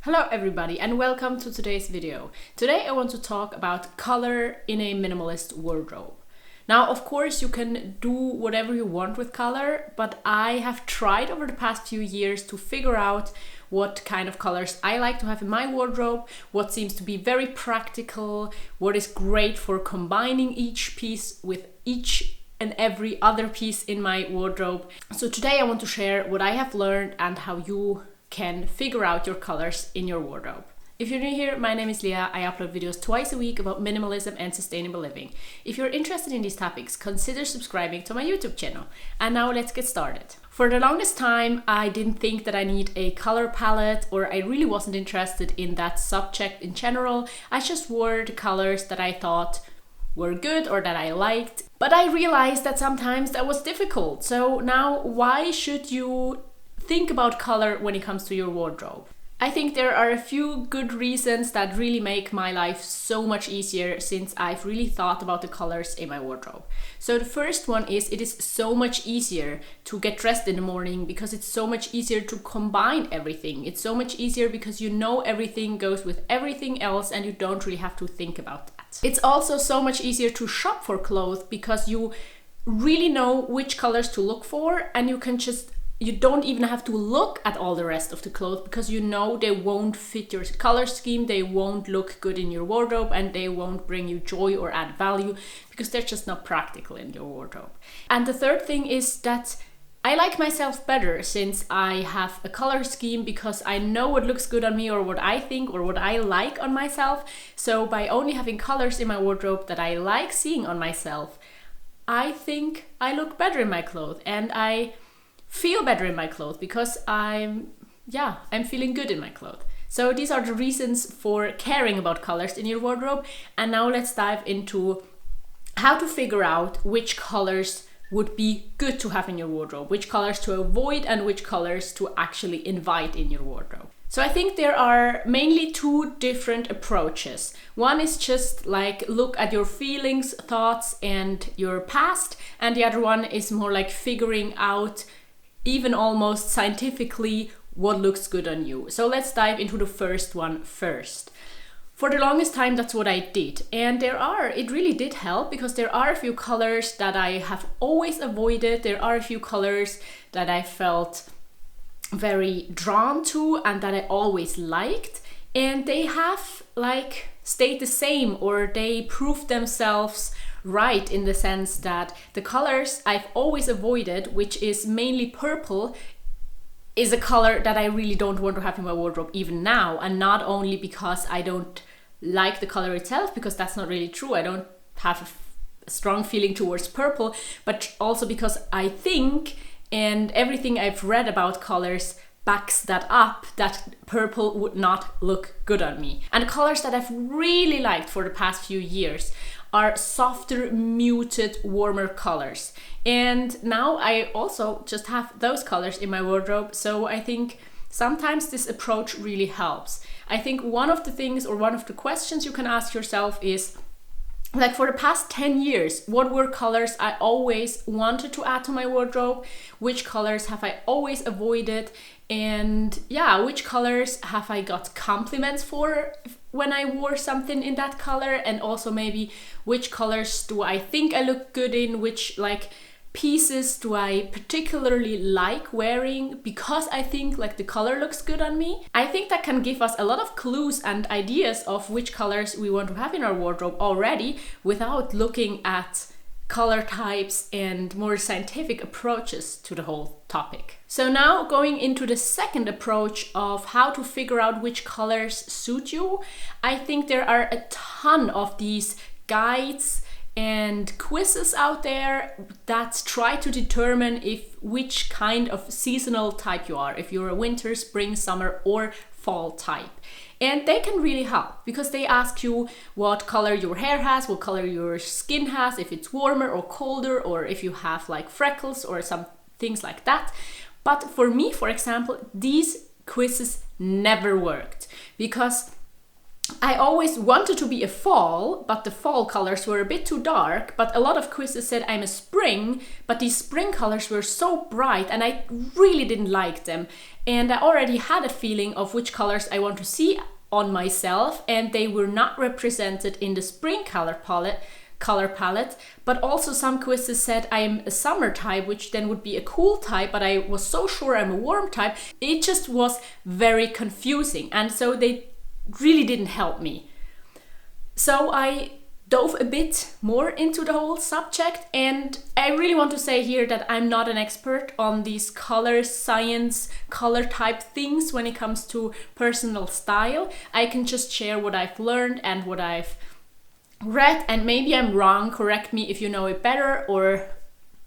Hello everybody and welcome to today's video. Today I want to talk about color in a minimalist wardrobe. Now, of course, you can do whatever you want with color, but I have tried over the past few years to figure out what kind of colors I like to have in my wardrobe, what seems to be very practical, what is great for combining each piece with each and every other piece in my wardrobe. So today I want to share what I have learned and how you can figure out your colors in your wardrobe. If you're new here, my name is Leah. I upload videos twice a week about minimalism and sustainable living. If you're interested in these topics, consider subscribing to my YouTube channel. And now let's get started. For the longest time, I didn't think that I need a color palette, or I really wasn't interested in that subject in general. I just wore the colors that I thought were good or that I liked. But I realized that sometimes that was difficult. So now, why should you think about color when it comes to your wardrobe? I think there are a few good reasons that really make my life so much easier since I've really thought about the colors in my wardrobe. So the first one is it is so much easier to get dressed in the morning because it's so much easier to combine everything. It's so much easier because you know everything goes with everything else and you don't really have to think about that. It's also so much easier to shop for clothes because you really know which colors to look for, and you don't even have to look at all the rest of the clothes because you know they won't fit your color scheme, they won't look good in your wardrobe, and they won't bring you joy or add value because they're just not practical in your wardrobe. And the third thing is that I like myself better since I have a color scheme because I know what looks good on me or what I think or what I like on myself. So by only having colors in my wardrobe that I like seeing on myself, I think I look better in my clothes and I feel better in my clothes because I'm feeling good in my clothes. So these are the reasons for caring about colors in your wardrobe. And now let's dive into how to figure out which colors would be good to have in your wardrobe, which colors to avoid and which colors to actually invite in your wardrobe. So I think there are mainly two different approaches. One is just like look at your feelings, thoughts, and your past. And the other one is more like figuring out, even almost scientifically, what looks good on you. So let's dive into the first one first. For the longest time, that's what I did. And it really did help because there are a few colors that I have always avoided. There are a few colors that I felt very drawn to and that I always liked. And they have stayed the same, or they proved themselves right in the sense that the colors I've always avoided, which is mainly purple, is a color that I really don't want to have in my wardrobe even now. And not only because I don't like the color itself, because that's not really true. I don't have a strong feeling towards purple, but also because I think, and everything I've read about colors backs that up, that purple would not look good on me. And colors that I've really liked for the past few years are softer, muted, warmer colors. And now I also just have those colors in my wardrobe. So I think sometimes this approach really helps. I think one of the things or one of the questions you can ask yourself is, like, for the past 10 years, what were colors I always wanted to add to my wardrobe? Which colors have I always avoided? And which colors have I got compliments for when I wore something in that color? And also maybe which colors do I think I look good in? Which pieces do I particularly like wearing because I think the color looks good on me? I think that can give us a lot of clues and ideas of which colors we want to have in our wardrobe already without looking at color types and more scientific approaches to the whole topic. So now going into the second approach of how to figure out which colors suit you, I think there are a ton of these guides and quizzes out there that try to determine which kind of seasonal type you are, if you're a winter, spring, summer, or fall type. And they can really help because they ask you what color your hair has, what color your skin has, if it's warmer or colder, or if you have freckles or some things like that. But for me, for example, these quizzes never worked because I always wanted to be a fall, but the fall colors were a bit too dark. But a lot of quizzes said I'm a spring, but these spring colors were so bright and I really didn't like them. And I already had a feeling of which colors I want to see on myself, and they were not represented in the spring color palette. But also some quizzes said I'm a summer type, which then would be a cool type, but I was so sure I'm a warm type. It just was very confusing, and so they really didn't help me. So I dove a bit more into the whole subject, and I really want to say here that I'm not an expert on these color science, color type things when it comes to personal style. I can just share what I've learned and what I've read, and maybe I'm wrong, correct me if you know it better or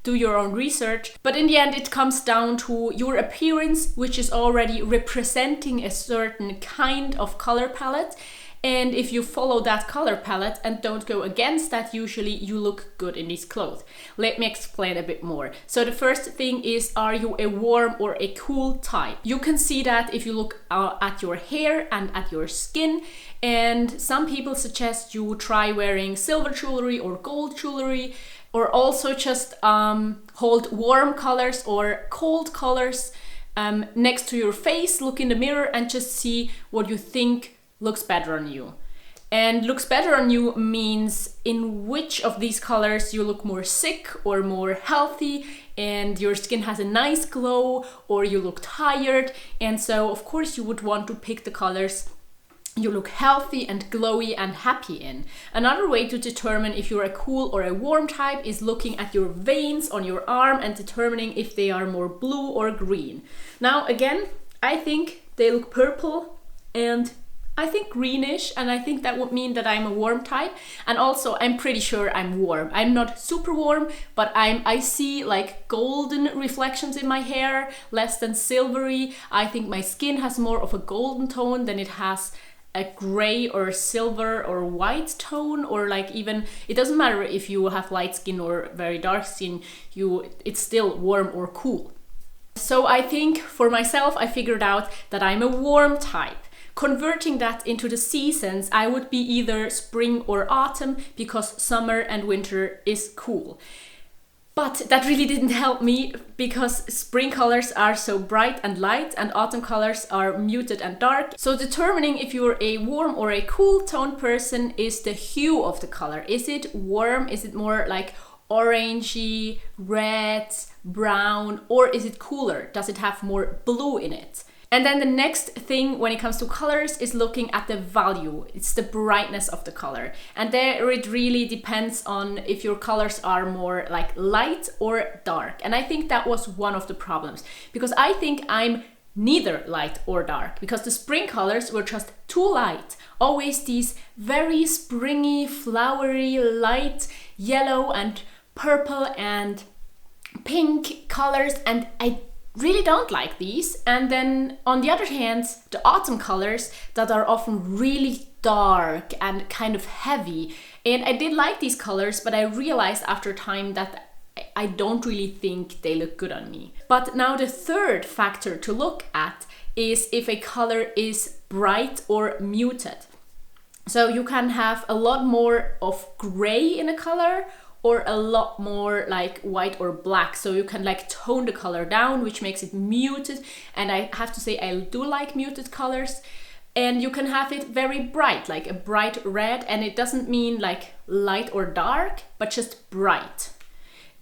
do your own research. But in the end, it comes down to your appearance, which is already representing a certain kind of color palette. And if you follow that color palette and don't go against that, usually you look good in these clothes. Let me explain a bit more. So the first thing is, are you a warm or a cool type? You can see that if you look at your hair and at your skin. And some people suggest you try wearing silver jewelry or gold jewelry, or also just hold warm colors or cold colors next to your face, look in the mirror and just see what you think looks better on you. And looks better on you means in which of these colors you look more sick or more healthy, and your skin has a nice glow, or you look tired. And so of course you would want to pick the colors you look healthy and glowy and happy in. Another way to determine if you're a cool or a warm type is looking at your veins on your arm and determining if they are more blue or green. Now again, I think they look purple and I think greenish, and I think that would mean that I'm a warm type. And also I'm pretty sure I'm warm. I'm not super warm, but I see like golden reflections in my hair, less than silvery. I think my skin has more of a golden tone than it has a gray or silver or white tone, or like even, it doesn't matter if you have light skin or very dark skin, it's still warm or cool. So I think for myself, I figured out that I'm a warm type. Converting that into the seasons, I would be either spring or autumn, because summer and winter is cool. But that really didn't help me, because spring colors are so bright and light and autumn colors are muted and dark. So determining if you're a warm or a cool tone person is the hue of the color. Is it warm? Is it more like orangey, red, brown, or is it cooler? Does it have more blue in it? And then the next thing when it comes to colors is looking at the value. It's the brightness of the color. And there it really depends on if your colors are more like light or dark. And I think that was one of the problems, because I think I'm neither light or dark, because the spring colors were just too light. Always these very springy, flowery, light yellow and purple and pink colors, and I really don't like these. And then on the other hand, the autumn colors that are often really dark and kind of heavy. And I did like these colors, but I realized after time that I don't really think they look good on me. But now the third factor to look at is if a color is bright or muted. So you can have a lot more of gray in a color, or a lot more like white or black. So you can like tone the color down, which makes it muted. And I have to say, I do like muted colors. And you can have it very bright, like a bright red. And it doesn't mean like light or dark, but just bright.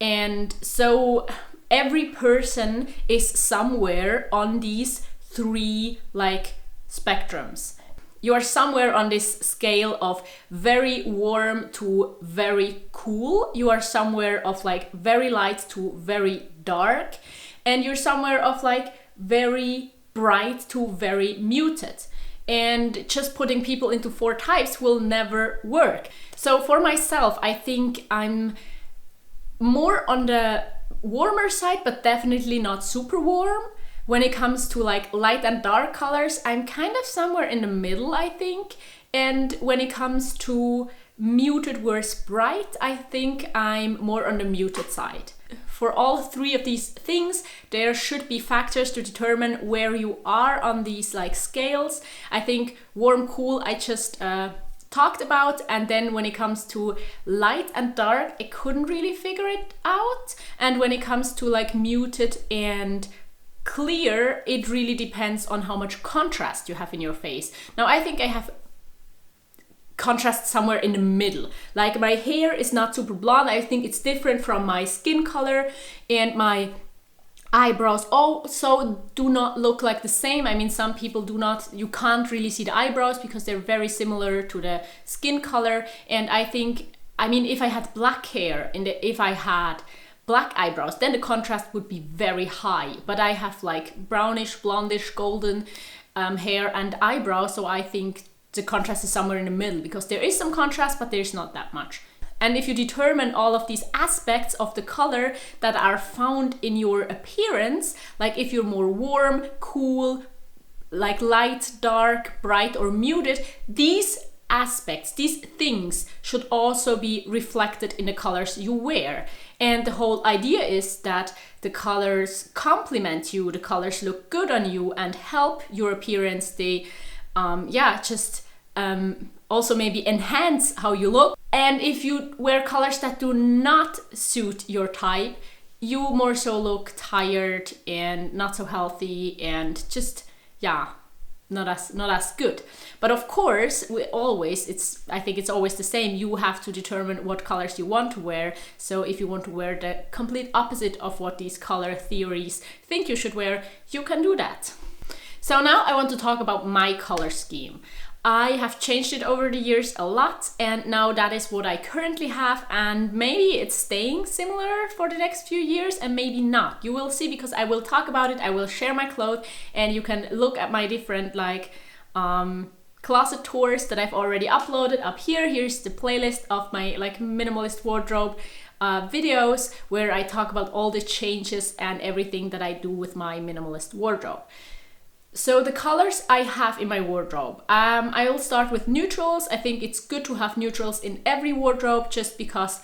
And so every person is somewhere on these three like spectrums. You are somewhere on this scale of very warm to very cool. You are somewhere of like very light to very dark. And you're somewhere of like very bright to very muted. And just putting people into 4 types will never work. So for myself, I think I'm more on the warmer side, but definitely not super warm. When it comes to like light and dark colors, I'm kind of somewhere in the middle, I think. And when it comes to muted versus bright, I think I'm more on the muted side. For all three of these things, there should be factors to determine where you are on these like scales. I think warm, cool, I just talked about, and then when it comes to light and dark, I couldn't really figure it out. And when it comes to like muted and clear, it really depends on how much contrast you have in your face. Now I think I have contrast somewhere in the middle. Like my hair is not super blonde. I think it's different from my skin color, and my eyebrows also do not look like the same. I mean, some people you can't really see the eyebrows because they're very similar to the skin color. And I think, I mean, if I had black hair and if I had black eyebrows, then the contrast would be very high. But I have like brownish, blondish, golden hair and eyebrows, so I think the contrast is somewhere in the middle, because there is some contrast, but there's not that much. And if you determine all of these aspects of the color that are found in your appearance, like if you're more warm, cool, like light, dark, bright, or muted, these aspects, these things should also be reflected in the colors you wear. And the whole idea is that the colors complement you, the colors look good on you and help your appearance. They also maybe enhance how you look. And if you wear colors that do not suit your type, you more so look tired and not so healthy and just, not as good. But of course, I think it's always the same. You have to determine what colors you want to wear. So if you want to wear the complete opposite of what these color theories think you should wear, you can do that. So now I want to talk about my color scheme. I have changed it over the years a lot, and now that is what I currently have, and maybe it's staying similar for the next few years and maybe not. You will see, because I will talk about it, I will share my clothes, and you can look at my different closet tours that I've already uploaded up here. Here's the playlist of my minimalist wardrobe videos where I talk about all the changes and everything that I do with my minimalist wardrobe. So the colors I have in my wardrobe, I will start with neutrals. I think it's good to have neutrals in every wardrobe just because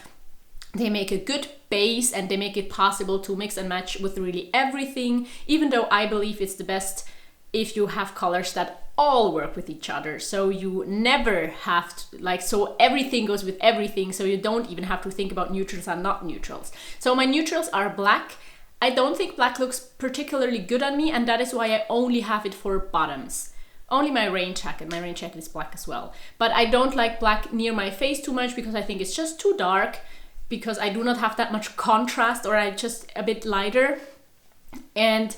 they make a good base and they make it possible to mix and match with really everything, even though I believe it's the best if you have colors that all work with each other. So you never have to, so everything goes with everything, so you don't even have to think about neutrals and not neutrals. So my neutrals are black. I don't think black looks particularly good on me, and that is why I only have it for bottoms. Only my rain jacket is black as well. But I don't like black near my face too much because I think it's just too dark, because I do not have that much contrast, or I'm just a bit lighter. And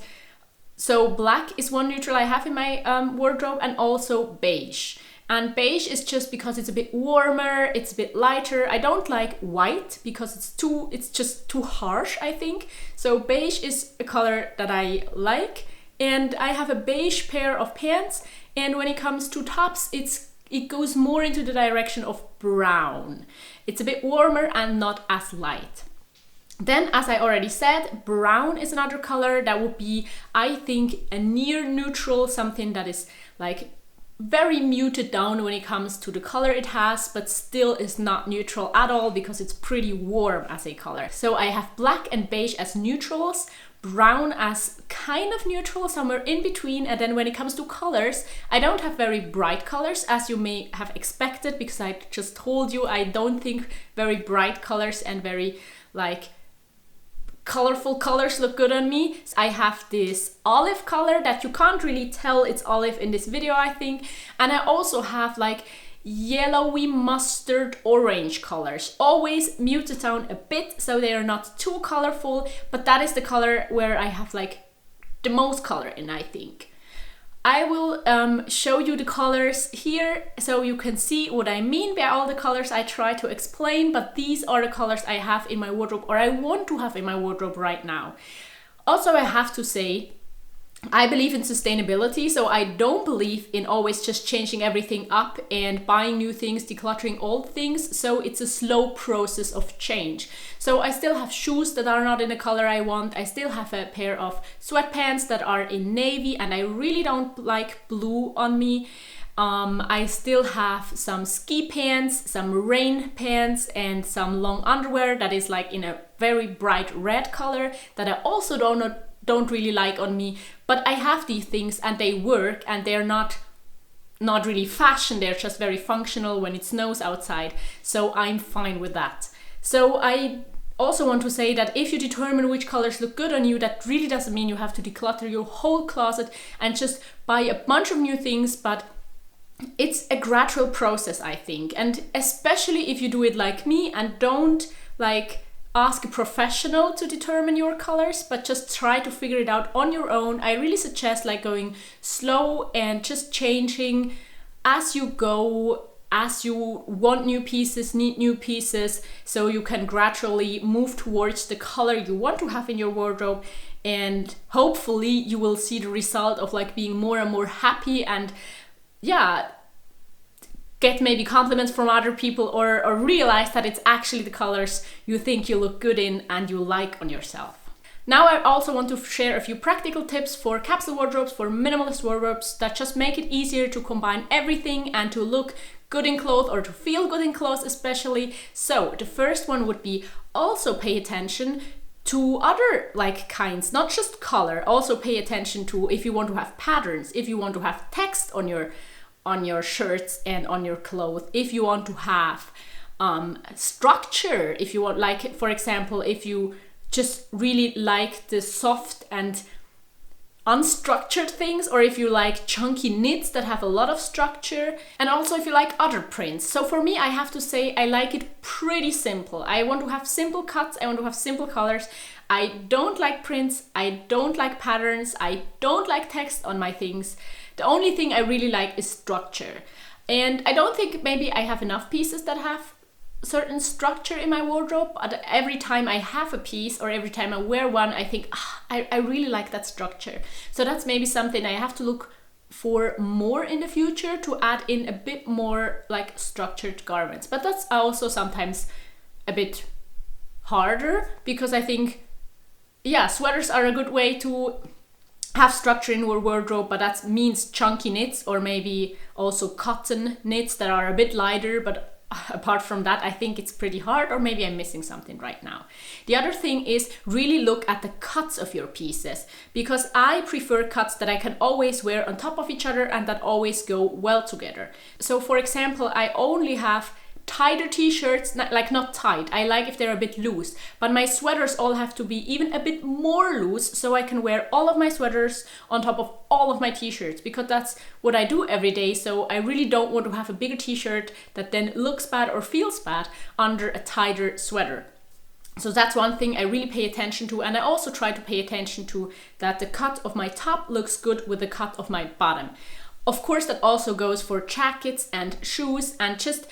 so black is one neutral I have in my wardrobe, and also beige. And beige is just because it's a bit warmer, it's a bit lighter. I don't like white because it's just too harsh, I think. So beige is a color that I like. And I have a beige pair of pants. And when it comes to tops, it goes more into the direction of brown. It's a bit warmer and not as light. Then, as I already said, brown is another color that would be, I think, a near neutral, something that is very muted down when it comes to the color it has, but still is not neutral at all because it's pretty warm as a color. So I have black and beige as neutrals, brown as kind of neutral, somewhere in between. And then when it comes to colors, I don't have very bright colors, as you may have expected, because I just told you I don't think very bright colors and very colorful colors look good on me. I have this olive color that you can't really tell it's olive in this video, I think. And I also have yellowy mustard orange colors, always muted down a bit so they are not too colorful, but that is the color where I have the most color in, I think. I will show you the colors here so you can see what I mean by all the colors I try to explain, but these are the colors I have in my wardrobe, or I want to have in my wardrobe right now. Also, I have to say, I believe in sustainability, so I don't believe in always just changing everything up and buying new things, decluttering old things. So it's a slow process of change. So I still have shoes that are not in the color I want. I still have a pair of sweatpants that are in navy, and I really don't like blue on me. I still have some ski pants, some rain pants, and some long underwear that is like in a very bright red color that I also don't really like on me. But I have these things and they work, and they're not really fashion, they're just very functional when it snows outside. So I'm fine with that. So I also want to say that if you determine which colors look good on you, that really doesn't mean you have to declutter your whole closet and just buy a bunch of new things, but it's a gradual process, I think. And especially if you do it like me and don't like ask a professional to determine your colors, but just try to figure it out on your own. I really suggest like going slow and just changing as you go, as you want new pieces, need new pieces, so you can gradually move towards the color you want to have in your wardrobe. And hopefully you will see the result of like being more and more happy, and yeah, get maybe compliments from other people, or realize that it's actually the colors you think you look good in and you like on yourself. Now I also want to share a few practical tips for capsule wardrobes, for minimalist wardrobes, that just make it easier to combine everything and to look good in clothes, or to feel good in clothes especially. So the first one would be also pay attention to other like kinds, not just color. Also pay attention to if you want to have patterns, if you want to have text on your shirts and on your clothes, if you want to have structure, if you want, like for example, if you just really like the soft and unstructured things, or if you like chunky knits that have a lot of structure, and also if you like other prints. So for me, I have to say I like it pretty simple. I want to have simple cuts, I want to have simple colors. I don't like prints, I don't like patterns, I don't like text on my things. The only thing I really like is structure. And I don't think maybe I have enough pieces that have certain structure in my wardrobe, but every time I have a piece or every time I wear one, I think, I really like that structure. So that's maybe something I have to look for more in the future, to add in a bit more like structured garments. But that's also sometimes a bit harder, because I think, yeah, sweaters are a good way to have structure in your wardrobe, but that means chunky knits, or maybe also cotton knits that are a bit lighter. But apart from that, I think it's pretty hard, or maybe I'm missing something right now. The other thing is really look at the cuts of your pieces, because I prefer cuts that I can always wear on top of each other and that always go well together. So for example, I only have tighter t-shirts, like not tight, I like if they're a bit loose, but my sweaters all have to be even a bit more loose, so I can wear all of my sweaters on top of all of my t-shirts, because that's what I do every day. So I really don't want to have a bigger t-shirt that then looks bad or feels bad under a tighter sweater. So that's one thing I really pay attention to, and I also try to pay attention to that the cut of my top looks good with the cut of my bottom. Of course, that also goes for jackets and shoes, and just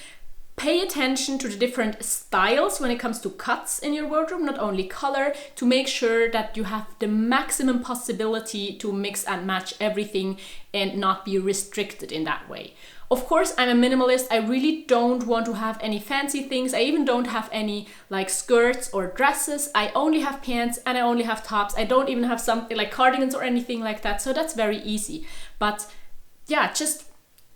pay attention to the different styles when it comes to cuts in your wardrobe, not only color, to make sure that you have the maximum possibility to mix and match everything and not be restricted in that way. Of course, I'm a minimalist. I really don't want to have any fancy things. I even don't have any like skirts or dresses. I only have pants and I only have tops. I don't even have something like cardigans or anything like that. So that's very easy. But yeah, just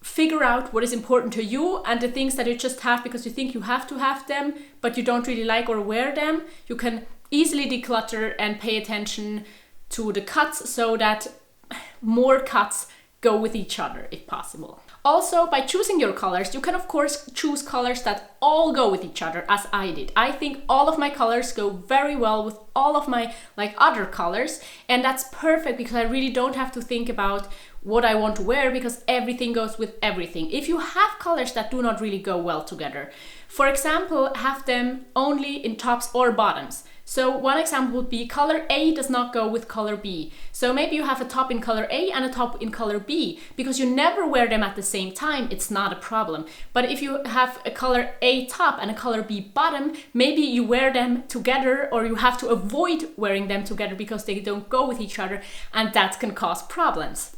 figure out what is important to you, and the things that you just have because you think you have to have them, but you don't really like or wear them, you can easily declutter and pay attention to the cuts, so that more cuts go with each other if possible. Also, by choosing your colors, you can of course choose colors that all go with each other, as I did. I think all of my colors go very well with all of my like other colors, and that's perfect because I really don't have to think about what I want to wear, because everything goes with everything. If you have colors that do not really go well together, for example, have them only in tops or bottoms. So one example would be color A does not go with color B. So maybe you have a top in color A and a top in color B, because you never wear them at the same time, it's not a problem. But if you have a color A top and a color B bottom, maybe you wear them together, or you have to avoid wearing them together because they don't go with each other, and that can cause problems.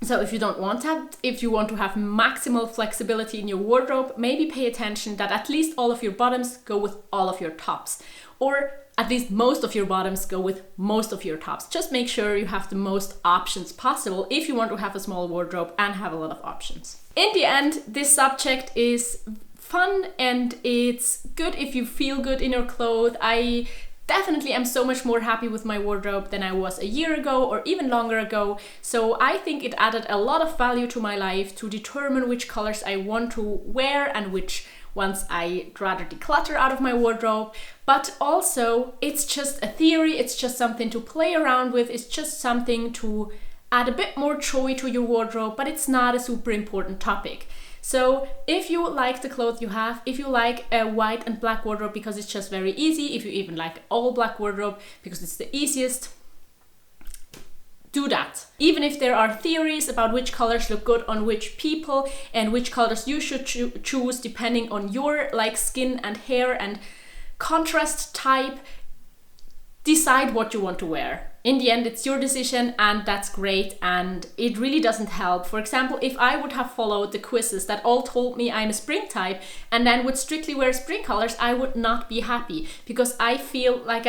So if you don't want that, if you want to have maximal flexibility in your wardrobe, maybe pay attention that at least all of your bottoms go with all of your tops, or at least most of your bottoms go with most of your tops. Just make sure you have the most options possible if you want to have a small wardrobe and have a lot of options. In the end, this subject is fun and it's good if you feel good in your clothes. I definitely am so much more happy with my wardrobe than I was a year ago or even longer ago. So I think it added a lot of value to my life to determine which colors I want to wear and which ones I'd rather declutter out of my wardrobe. But also, it's just a theory, it's just something to play around with, it's just something to add a bit more joy to your wardrobe, but it's not a super important topic. So if you like the clothes you have, if you like a white and black wardrobe because it's just very easy, if you even like all black wardrobe because it's the easiest, do that. Even if there are theories about which colors look good on which people and which colors you should choose depending on your skin and hair and contrast type, decide what you want to wear. In the end, it's your decision and that's great, and it really doesn't help. For example, if I would have followed the quizzes that all told me I'm a spring type and then would strictly wear spring colors, I would not be happy because I feel like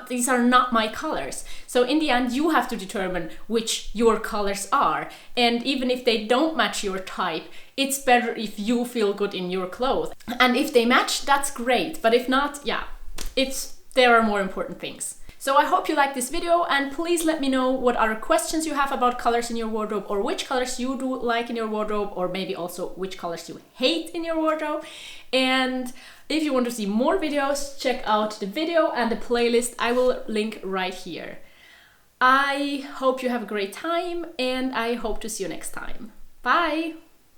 these are not my colors. So in the end, you have to determine which your colors are. And even if they don't match your type, it's better if you feel good in your clothes. And if they match, that's great. But if not, yeah, there are more important things. So I hope you liked this video, and please let me know what other questions you have about colors in your wardrobe, or which colors you do like in your wardrobe, or maybe also which colors you hate in your wardrobe. And if you want to see more videos, check out the video and the playlist I will link right here. I hope you have a great time, and I hope to see you next time. Bye!